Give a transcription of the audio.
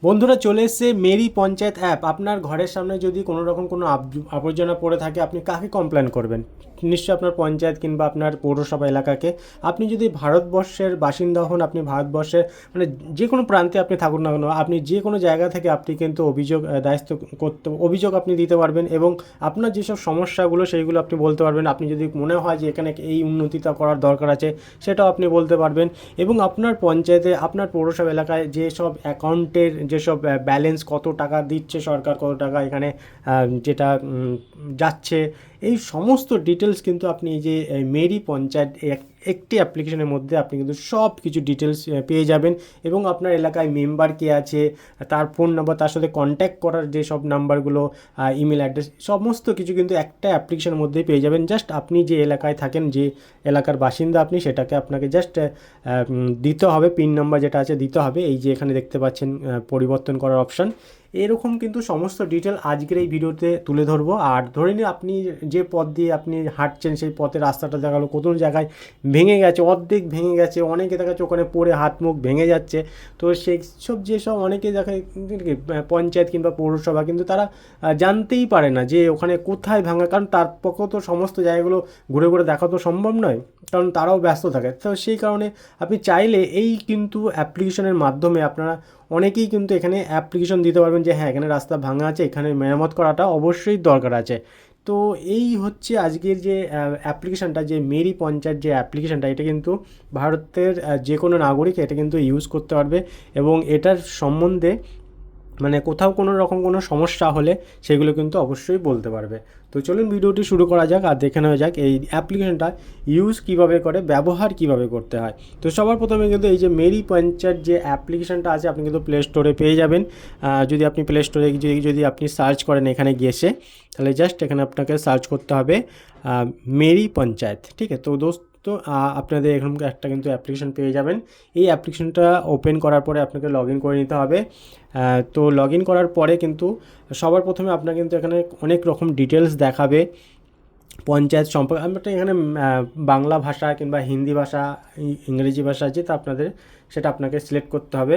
বন্ধুরা, চলে এসছে মেরি পঞ্চায়েত অ্যাপ। আপনার ঘরের সামনে যদি কোনো রকম কোনো আবর্জনা পড়ে থাকে, আপনি কাকে কমপ্লেন করবেন? নিশ্চয়ই আপনার পঞ্চায়েত কিংবা আপনার পৌরসভা এলাকাকে। আপনি যদি ভারতবর্ষের বাসিন্দা হন, আপনি ভারতবর্ষের মানে যে কোনো প্রান্তে আপনি থাকুন না কেন, আপনি যে কোনো জায়গা থেকে আপনি কিন্তু অভিযোগ আপনি দিতে পারবেন এবং আপনার যেসব সমস্যাগুলো সেইগুলো আপনি বলতে পারবেন। আপনি যদি মনে হয় যে এখানে এই উন্নতিটা করার দরকার আছে, সেটাও আপনি বলতে পারবেন। এবং আপনার পঞ্চায়েতে, আপনার পৌরসভা এলাকায় যেসব অ্যাকাউন্টের যেসব ব্যালেন্স, কত টাকা দিচ্ছে সরকার, কত টাকা এখানে যেটা যাচ্ছে, এই সমস্ত ডিটেলস কিন্তু আপনি এই যে মেরি পঞ্চায়েত একটি অ্যাপ্লিকেশনের মধ্যে আপনি কিন্তু সব কিছু ডিটেলস পেয়ে যাবেন। এবং আপনার এলাকায় মেম্বার কে আছে, তার ফোন নাম্বার, তার সাথে কন্ট্যাক্ট করার যে সব নাম্বারগুলো, ইমেল অ্যাড্রেস, সমস্ত কিছু কিন্তু একটা অ্যাপ্লিকেশনের মধ্যেই পেয়ে যাবেন। জাস্ট আপনি যে এলাকায় থাকেন, যে এলাকার বাসিন্দা আপনি, সেটাকে আপনাকে জাস্ট দিতে হবে, পিন নাম্বার যেটা আছে দিতে হবে। এই যে এখানে দেখতে পাচ্ছেন পরিবর্তন করার অপশান, এরকম কিন্তু সমস্ত ডিটেল আজকের এই ভিডিওতে তুলে ধরবো। আর ধরে নিন আপনি যে পথ দিয়ে আপনি হাঁটছেন, সেই পথে রাস্তাটা দেখা গেলো কোনো জায়গায় ভেঙে গেছে, অর্ধেক ভেঙে গেছে, অনেকে দেখা যাচ্ছে ওখানে পড়ে হাত মুখ ভেঙে যাচ্ছে। তো সেই সব যেসব অনেকে দেখায় পঞ্চায়েত কিংবা পৌরসভা কিন্তু তারা জানতেই পারে না যে ওখানে কোথায় ভাঙা, কারণ তার পক্ষেও তো সমস্ত জায়গাগুলো ঘুরে ঘুরে দেখা তো সম্ভব নয়, কারণ তারাও ব্যস্ত থাকে। তো সেই কারণে আপনি চাইলে এই কিন্তু অ্যাপ্লিকেশনের মাধ্যমে আপনারা অনেকেই কিন্তু এখানে অ্যাপ্লিকেশন দিতে পারবেন যে হ্যাঁ, এখানে রাস্তা ভাঙা আছে, এখানে মেরামত করাটা অবশ্যই দরকার আছে। তো এই হচ্ছে আজকের যে অ্যাপ্লিকেশানটা, যে মেরি পঞ্চায়েত যে অ্যাপ্লিকেশানটা, এটা কিন্তু ভারতের যে কোনো নাগরিক এটা কিন্তু ইউজ করতে পারবে এবং এটার সম্বন্ধে মানে কোথাও কোনো রকম কোনো সমস্যা হলে সেগুলো কিন্তু অবশ্যই বলতে পারবে। তো চলুন ভিডিওটি শুরু করা যাক আর দেখে নেওয়া যাক এই অ্যাপ্লিকেশনটা ইউজ কীভাবে করে, ব্যবহার কীভাবে করতে হয়। তো সবার প্রথমে কিন্তু এই যে মেরি পঞ্চায়েত যে অ্যাপ্লিকেশনটা আছে, আপনি কিন্তু প্লে স্টোরে পেয়ে যাবেন। যদি আপনি প্লে স্টোরে যদি আপনি সার্চ করেন এখানে গিয়েছে, তাহলে জাস্ট এখানে আপনাকে সার্চ করতে হবে মেরি পঞ্চায়েত। ঠিক আছে, তো তো আপনাদের এরকম একটা কিন্তু অ্যাপ্লিকেশন পেয়ে যাবেন। এই অ্যাপ্লিকেশনটা ওপেন করার পরে আপনাকে লগ ইন করে নিতে হবে। তো লগ ইন করার পরে কিন্তু সবার প্রথমে আপনার কিন্তু এখানে অনেক রকম ডিটেলস দেখাবে পঞ্চায়েত সম্পর্কে। আমরা এখানে বাংলা ভাষা কিংবা হিন্দি ভাষা, ইংরেজি ভাষা যেটা আপনাদের, সেটা আপনাকে সিলেক্ট করতে হবে।